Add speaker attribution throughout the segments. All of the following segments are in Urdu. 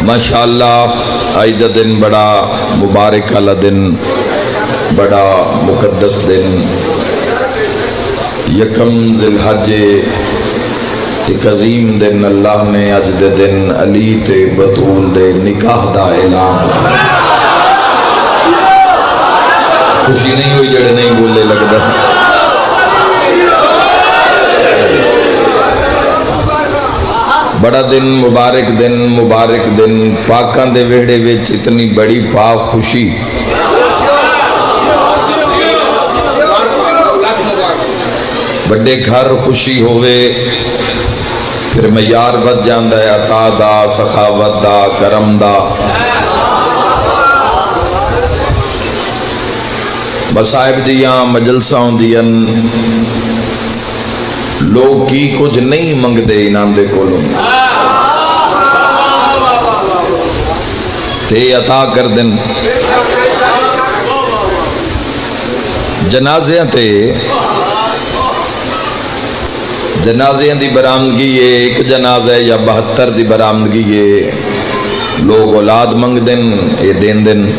Speaker 1: ماشاءاللہ آج دا دن بڑا مبارک والا دن، بڑا مقدس دن، یکم ذی الحج، ایک عظیم دن۔ اللہ نے اج دے دن علی تے بطول دے نکاح دا اعلان۔ خوشی نہیں ہوئی جڑے نہیں بولے لگتا؟ بڑا دن، مبارک دن، مبارک دن۔ پاکاں دے ویڑے وچ اتنی بڑی پاک خوشی، بڑے گھر خوشی ہوئے، پھر معیار بد جاندا ہے عطا دا، سخاوت دا، کرم دا۔ مصائب دیاں مجلساں دیاں، لوگ کی کچھ نہیں منگ دے انہاں دے کولوں، تے عطا کر دن۔ جنازیاں تے جنازیاں دی برآمدگی ہے، ایک جنازہ یا 72 دی برآمدگی ہے، لوگ اولاد منگ دن، اے دین دن۔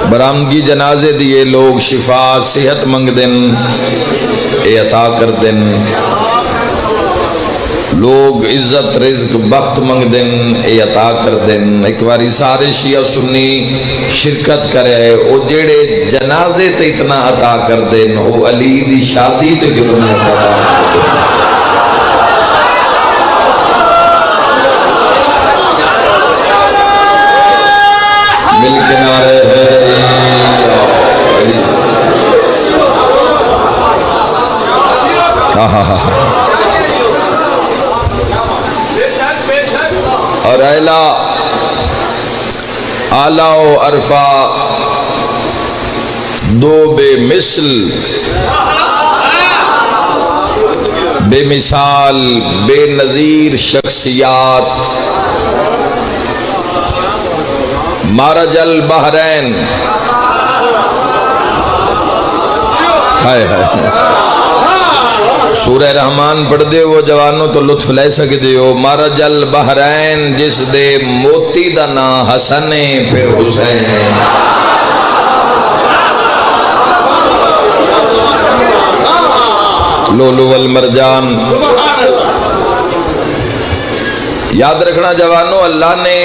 Speaker 1: برآمدگی جنازے دیے، لوگ شفا صحت منگ دن، اے عطا کر دن۔ لوگ عزت رزق بخت منگ دن، اے عطا کر دن۔ ایک باری سارے شیعہ سنی شرکت کرے، او جیڑے جنازے تے اتنا عطا کر دن، او علی دی شادی تے کتنا عطا کر دن۔ مل کے نعرے ہے اور اعلیٰ و عرفہ دو بے مثل، بے مثال، بے نظیر شخصیات، مارج البحرین۔ ہائے ہائے، سورہ رحمان پڑھ دے وہ جوانوں تو لطف لے سکتے ہو۔ مارج البحرین، جس دے موتی دا نا حسن پھر حسین۔ لولو والمرجان۔ یاد رکھنا جوانوں، اللہ نے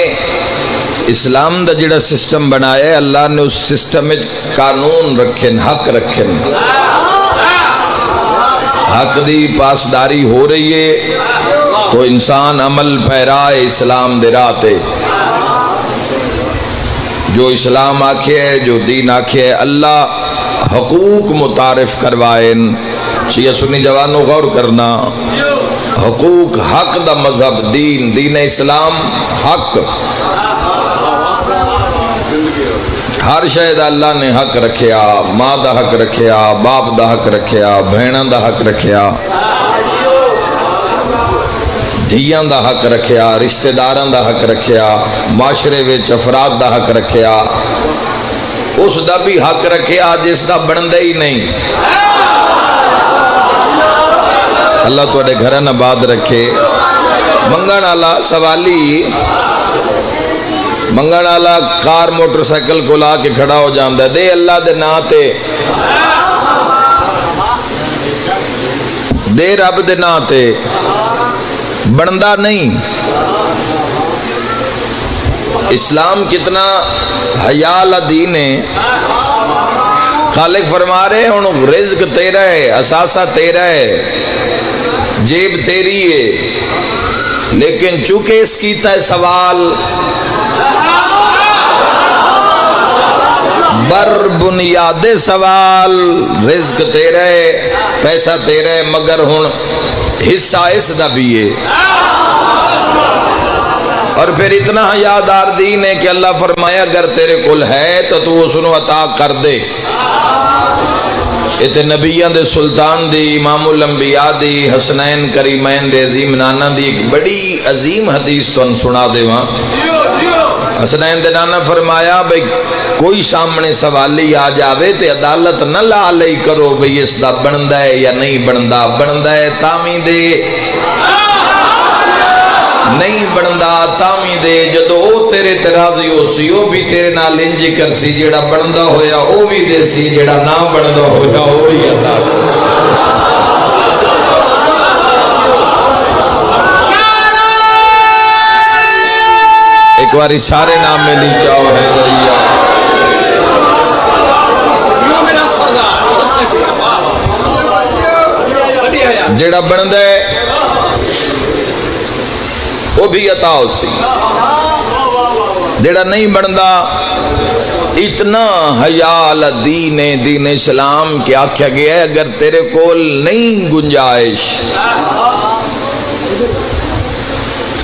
Speaker 1: اسلام دا جڑا سسٹم بنایا ہے، اللہ نے اس سسٹم میں قانون رکھن، حق رکھن۔ حق دی پاسداری ہو رہی ہے تو انسان عمل پیرائے اسلام دے راتے، جو اسلام آکھے ہے، جو دین آکھے ہے، اللہ حقوق متعارف کروائن۔ شیعہ سنی جوانوں غور کرنا، حقوق، حق دا مذہب، دین، دین اسلام، حق، ہر شاید اللہ نے حق رکھیا، ماں دا حق رکھیا، باپ دا حق رکھیا، بہناں دا حق رکھیا، دھیاں دا حق رکھیا، رشتہ داراں دا حق رکھیا، معاشرے وچ افراد دا حق رکھیا، اس دا بھی حق رکھیا جس دا بندہ ہی نہیں۔ اللہ تواڈے گھراں آباد رکھے۔ منگن والا سوالی، منگن والا کار موٹر سائیکل کو لا کے کھڑا ہو جاندا ہے، دے اللہ دے نا تے، دے رب دے نا تے، بندہ نہیں۔ اسلام کتنا حیا والا دین ہے۔ خالق فرما رہے ہن رزق تیرا ہے، اثاثہ تیرا ہے، جیب تیری ہے، لیکن چونکہ اس کیتا ہے سوال، بر بنیاد سوال، رزق تیرا ہے، پیسہ تیرا ہے، مگر ہن حصہ اس دا بھی ہے۔ اور پھر اتنا حیادار دین ہے کہ اللہ فرمایا اگر تیرے کل ہے تو تو اس نو عطا کر دے۔ اتنے نبیان دے سلطان دی، امام الانبیاء دی، حسنین کریمین دے عظیم نانا دی ایک بڑی عظیم حدیث تو سنا دے وہاں۔ حسنین دے نانا فرمایا بھئی کوئی سامنے سوالی آ جاوے تے عدالت نہ لا لئی کرو بھئی اس دا بندہ ہے یا نہیں بندہ، بندہ ہے تامی دے، نہیں بندا تاویں دے جدو او تیرے تراضی ہو سی او بھی تیرے نال انج کر سی جیڑا بندا ہویا او بھی دے سی جیڑا نہ بندا ہویا او بھی عطا ایک باری سارے نام میں لی چاہو ہے دریا جیڑا بندا ہے وہ بھی عطا ہو سی جیڑا نہیں بندا اتنا حیال دین اسلام کیا آکھیا گیا ہے اگر تیرے کول نہیں گنجائش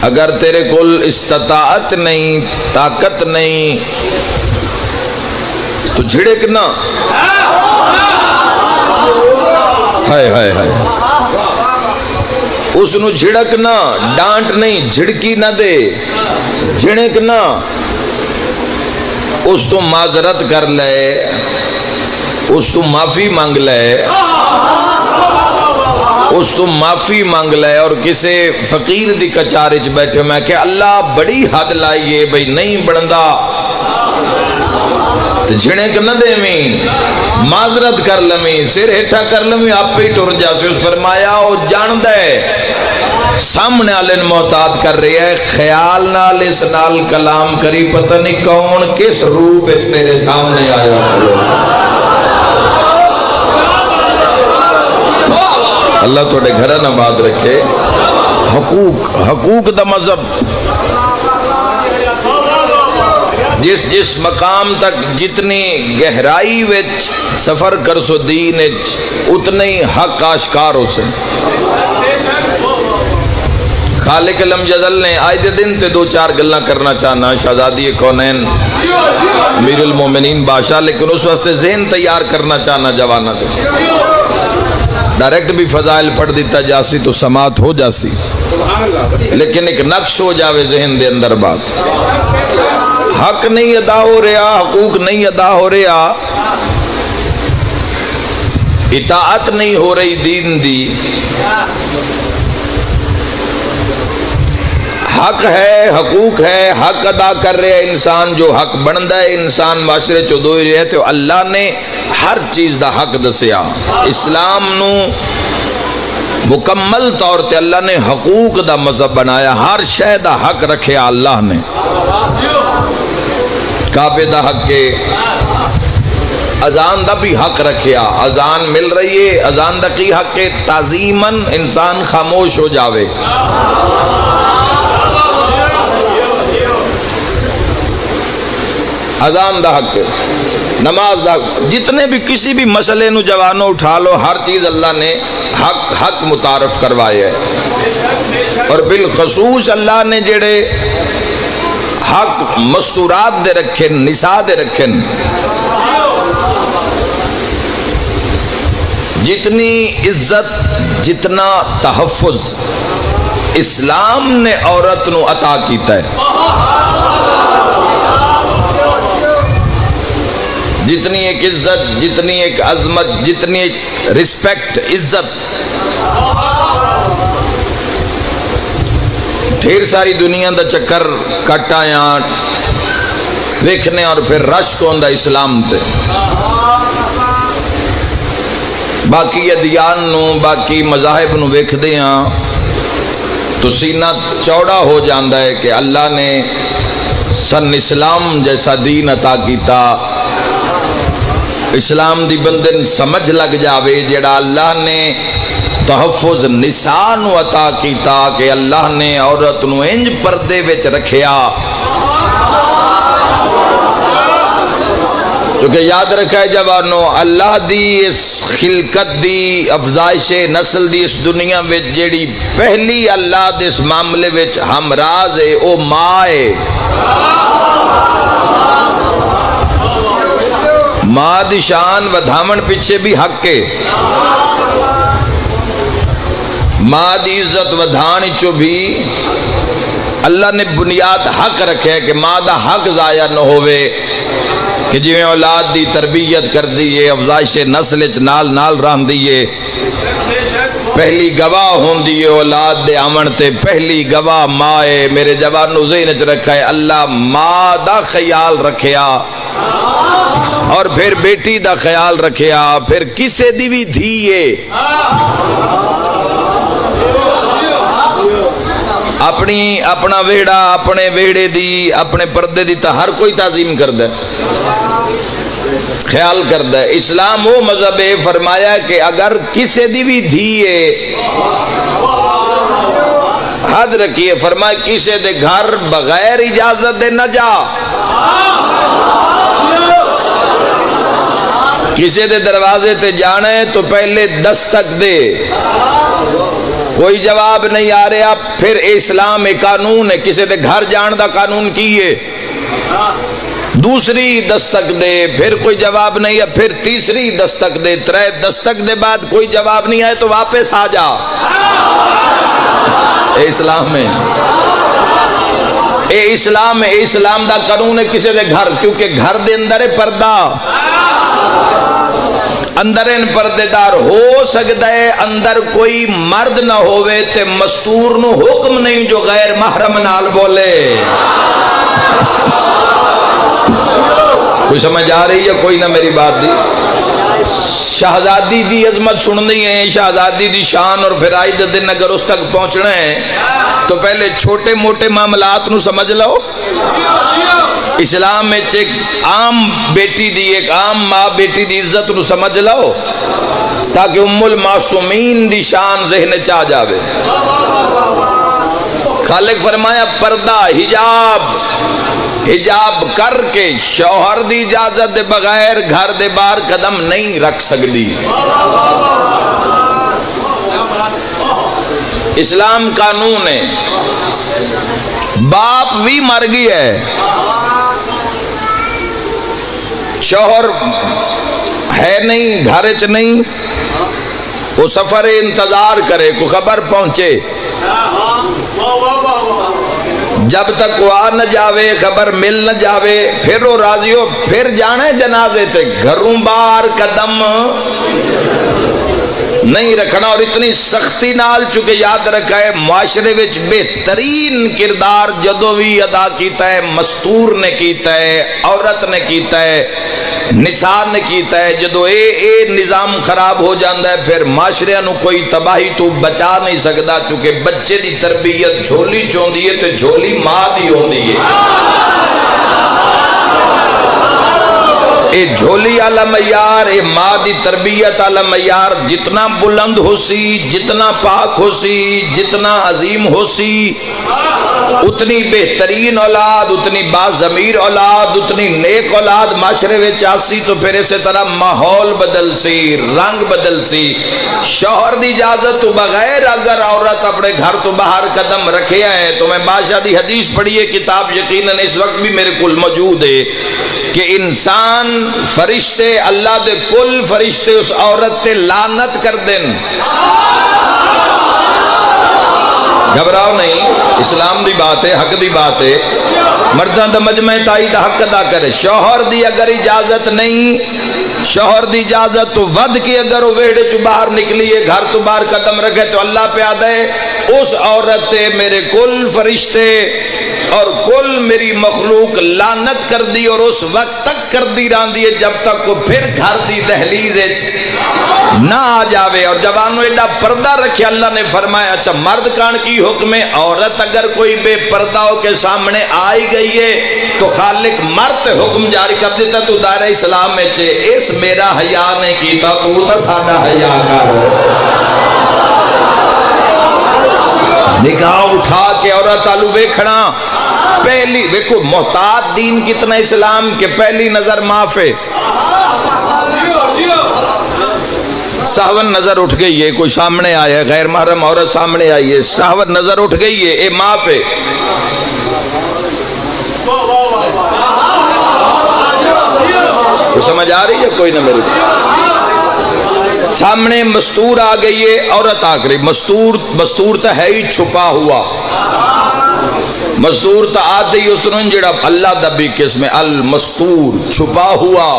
Speaker 1: اگر تیرے کول استطاعت نہیں طاقت نہیں تو جھڑک نہ ہائے ہائے ہائے اس نو جھڑک نہ ڈانٹ نہیں جھڑکی نہ دے جھڑک نہ اس تو معذرت کر لے اس تو معافی مانگ لے اس تو معافی مانگ لے اور کسے فقیر دی کچارے چ بیٹھے میں کہ اللہ بڑی حد لائیے بھئی نہیں بندا جھڑک نہ دے میں معذرت کر لمی سر ہٹا کر لمی آپ پہ ہی ٹر جاسے اس فرمایا او جان دے سامنے آلن محتاط کر رہی ہے خیال نال اس نال کلام کری پتہ نہیں کون کس روپ اس تیرے سامنے آیا اللہ توڑے گھرہ نباد رکھے حقوق دا مذہب جس مقام تک جتنی گہرائی وچ سفر کر سو دین اتنے ہی حق آشکار ہو سے خالق علم جدل نے آج دے دن تے دو چار گلنا کرنا چاہنا شہزادی کونین امیر المومنین بادشاہ لیکن اس واسطے ذہن تیار کرنا چاہنا جوانہ دے ڈائریکٹ بھی فضائل پڑھ دیتا جاسی تو سماعت ہو جاسی لیکن ایک نقش ہو جاوے ذہن دے اندر بات حق نہیں ادا ہو رہا حقوق نہیں ادا ہو رہا اطاعت نہیں ہو رہی دین دی حق ہے حقوق ہے حق ادا کر رہے ہیں انسان جو حق بندا ہے انسان معاشرے چو دو ہی رہتے اللہ نے ہر چیز دا حق دسیا اسلام نو مکمل طور تے اللہ نے حقوق دا مذہب بنایا ہر شے دا حق رکھیا اللہ نے کعبے دا حق کے اذان دا بھی حق رکھیا اذان مل رہی ہے اذان دا کی حق کے تعظیماً انسان خاموش ہو جاوے اذان دا حق نماز دا جتنے بھی کسی بھی مسئلے نو جوانوں اٹھا لو ہر چیز اللہ نے حق متعارف کروائے ہے اور بالخصوص اللہ نے جڑے حق مستورات دے رکھن نساء دے رکھن جتنی عزت جتنا تحفظ اسلام نے عورت نو عطا کیتا ہے جتنی ایک عزت جتنی ایک عظمت جتنی ایک رسپیکٹ عزت ڈھیر ساری دنیا دا چکر کٹ آیا ویکھنے اور پھر رشک ہوندا اسلام تے باقی ادیان نو باقی مذاہب نو ویکھدے ہاں تو سینہ چوڑا ہو جاندا ہے کہ اللہ نے سن اسلام جیسا دین عطا کیتا اسلام دی بندن سمجھ لگ جاوے جڑا اللہ نے تحفظ نساء نو عطا کیتا کہ اللہ نے عورت نو انج پردے وچ رکھیا کیونکہ یاد رکھا ہے جوانو اللہ دی اس خلقت دی افزائش نسل دی اس دنیا وچ جیڑی پہلی اللہ دے اس معاملے وچ ہمراز ہے او ماں ہے ماں دی شان ودھامن پیچھے بھی حق ہے ماں دی عزت ودھان چو بھی اللہ نے بنیاد حق رکھے کہ ماں دا حق ضائع نہ ہوئے کہ جی میں اولاد دی تربیت کر دیئے افزائش نسل نال رہن دیئے پہلی گواہ ہوندی ہے اولاد دے آمن تے، پہلی گواہ ماں ہے۔ میرے جوانو ذہن وچ رکھا ہے، اللہ ماں دا خیال رکھیا اور پھر بیٹی دا خیال رکھیا، پھر کسے دی بھی دھی ہے اپنا ویڑا، اپنے ویڑے دی، اپنے پردے دی تا ہر کوئی تعظیم کردا ہے، خیال کردا ہے۔ اسلام وہ مذہب ہے، فرمایا کہ اگر کسی دی بھی دھیے حد رکھیے، فرمایا کسی دے گھر بغیر اجازت دے نہ جا، کسی دے دروازے تے جانے تو پہلے دستک دے، کوئی جواب نہیں آ رہا، پھر اسلام ایک قانون ہے، کسی دے گھر جان دا قانون کی ہے، دوسری دستک دے، پھر کوئی جواب نہیں ہے، پھر تیسری دستک دے، ترے دستک دے بعد کوئی جواب نہیں آئے تو واپس آ جا۔ اے اسلام ہے، اے اسلام ہے، اے اسلام دا قانون ہے کسی دے گھر، کیونکہ گھر دے اندر پردہ، اندر ان پردے دار ہو سکتا ہے، اندر کوئی مرد نہ ہوئے تے مستور نو حکم نہیں جو غیر محرم نال بولے۔ کوئی سمجھ آ رہی ہے کوئی نہ میری بات دی؟ شہزادی دی عظمت سننی ہے، شہزادی دی شان، اور پھر آج دن اگر اس تک پہنچنا ہے تو پہلے چھوٹے موٹے معاملات نو سمجھ لو۔ اسلام میں ایک عام بیٹی دی، ایک عام ماں بیٹی دی عزت نو سمجھ لو تاکہ ام المعصومین دی شان ذہن چاہ جاوے۔ خالق فرمایا پردہ، حجاب کر کے شوہر دی اجازت دے بغیر گھر دے باہر قدم نہیں رکھ سکتی۔ اسلام قانون ہے، باپ بھی مر گئی ہے، شوہر ہے نہیں، گھر چ نہیں، وہ سفر انتظار کرے، کو خبر پہنچے، جب تک وہ آ نہ جاوے، خبر مل نہ جاوے، پھر وہ راضی ہو، پھر جانے جنازے تے، گھروں باہر قدم نہیں رکھنا۔ اور اتنی سختی نال، چونکہ یاد رکھا ہے معاشرے وچ بہترین کردار جدو بھی ادا کیتا ہے مستور نے کیتا ہے، عورت نے کیتا ہے، نساء نے کیتا ہے۔ جدو اے نظام خراب ہو جاندہ ہے پھر معاشرے نو کوئی تباہی تو بچا نہیں سکتا، چونکہ بچے دی تربیت جھولی چوندی ہے تے جھولی ماں دی ہوندی ہے۔ اے جھولی آلہ معیار، اے ماں دی تربیت آلہ معیار جتنا بلند ہو سی، جتنا پاک ہو سی، جتنا عظیم ہو سی، اتنی بہترین اولاد، اتنی باضمیر اولاد، اتنی نیک اولاد معاشرے وچ آسی، تو پھر اسی طرح ماحول بدل سی، رنگ بدل سی۔ شوہر دی اجازت تو بغیر اگر عورت اپنے گھر تو باہر قدم رکھے ہے، تو میں بادشاہ دی حدیث پڑھی ہے، کتاب یقیناً اس وقت بھی میرے کل موجود ہے، کہ انسان فرشتے، اللہ دے کل فرشتے اس عورت تے لعنت کر دیں۔ گھبراؤ نہیں، اسلام دی بات ہے، حق دی بات ہے، مردان دا مجمع تائی دا حق ادا کرے۔ شوہر دی اگر اجازت نہیں، شوہر دی اجازت تو ود کے اگر وہ ویڑے چو باہر نکلیے، گھر تو باہر قدم رکھے، تو اللہ پہ آدھا ہے اس عورت تے میرے کل فرشتے اور کل میری مخلوق لعنت کر دی، اور اس وقت تک کر دی راندی ہے جب تک وہ پھر گھر دی دہلیز نہ آ جاوے۔ اور جوانوں ایڈا پردہ رکھے، اللہ نے فرمایا اچھا مرد کان کی حکم ہے، عورت اگر کوئی بے پردہ کے سامنے آئی گئی ہے تو خالق مرد حکم جاری کر دیتا، تو دائرہ اسلام میں چھے اس میرا حیا نہیں کیتا، تو تا سادہ حیا کر۔ نگاہ اٹھا کے عورت آلو بیکھنا، پہلی دیکھو محتاط دین کتنا اسلام کے پہلی نظر معاف ہے۔ سہون نظر اٹھ گئی ہے، کوئی سامنے آیا ہے، غیر محرم عورت سامنے آئی ہے، سہون نظر اٹھ گئی ہے، اے معاف ہے۔ کوئی سمجھ آ رہی ہے کوئی نہ میری؟ سامنے مستور آ گئی ہے، عورت آ گئی، مستور تا ہے ہی چھپا ہوا، مستور تا آتے ہی اس نے جڑا اللہ دا بھی قسم المستور، چھپا ہوا۔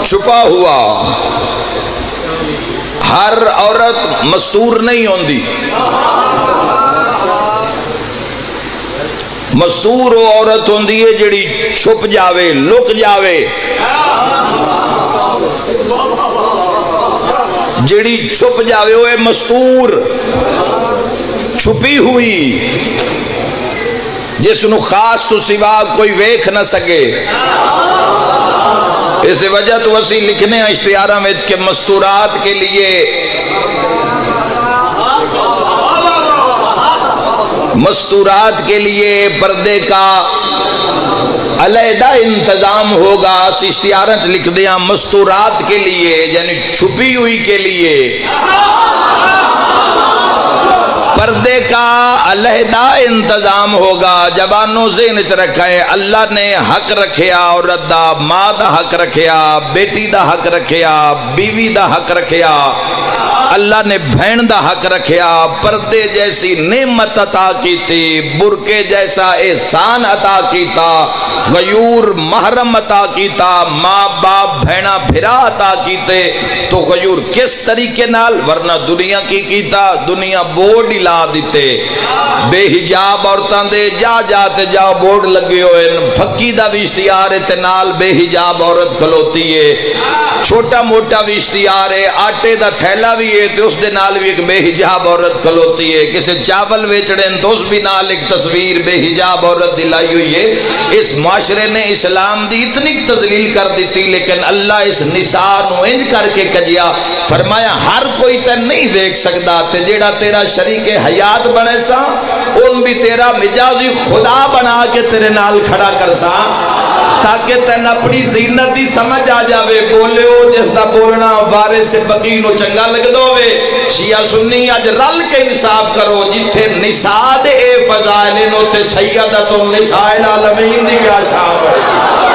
Speaker 1: چھپا ہوا. ہر عورت مستور نہیں ہوندی. مستور وہ عورت ہوندی ہے جڑی چھپ جاوے، لک جاوے. جڑی چھپ جاوے وہ مستور، چھپی ہوئی، جس نو خاص تو سوا کوئی ویکھ نہ سکے. اس وجہ تو اسی لکھنے ہیں اشتہاراں وچ کہ مستورات کے لیے پردے کا علیحدہ انتظام ہوگا. اس اشتہاراں وچ لکھ دیاں مستورات کے لیے یعنی چھپی ہوئی کے لیے پردے کا علیحدہ انتظام ہوگا. جوانوں ذہن چ رکھا ہے اللہ نے حق رکھیا، عورت دا ماں دا حق رکھیا، بیٹی دا حق رکھیا، بیوی دا حق رکھیا، اللہ نے بہن دا حق رکھیا. پردے جیسی نعمت عطا کیتی، برقے جیسا احسان عطا کیتا، غیور محرم عطا کیتا، ماں باپ بہنا بھرا عطا کیتے. تو غیور کس طریقے نال؟ ورنہ دنیا کی کیتا، دنیا بورڈ ہی لا دیتے. بے حجاب عورتاں دے جاتے جاؤ بورڈ لگے ہوئے. پھکی دا بھی اشتہار ہے تے نال بے حجاب عورت کھلوتی ہے. چھوٹا موٹا بھی اشتہار ہے، آٹے دا تھیلا بھی ہے تے اس دے نال بھی ایک بے حجاب عورت کھلوتی ہے. کسی چاول ویچڑے تو اس بھی نال ایک تصویر بے حجاب عورت دلائی ہوئی ہے. اس معاشرے نے اسلام دی اتنی تذلیل کر دیتی، لیکن اللہ اس نساء نو انج کر کے کجیا. فرمایا ہر کوئی تے نہیں دیکھ سکتا، تے جیڑا تیرا شریک حیات بنے سا ان بھی تیرا مجازی خدا بنا کے تیرے نال کھڑا کر سا، تاکہ تین اپنی زینت دی سمجھ آ جاوے. بولے ہو جس دا بولنا وارث بقی نو چنگا لگ دو وے. شیعہ سنی اج رل کے انصاف کرو، جتھے نساء دے اے فضائل نو تے سیدۃ النساء العالمین دی کیا شان ہے.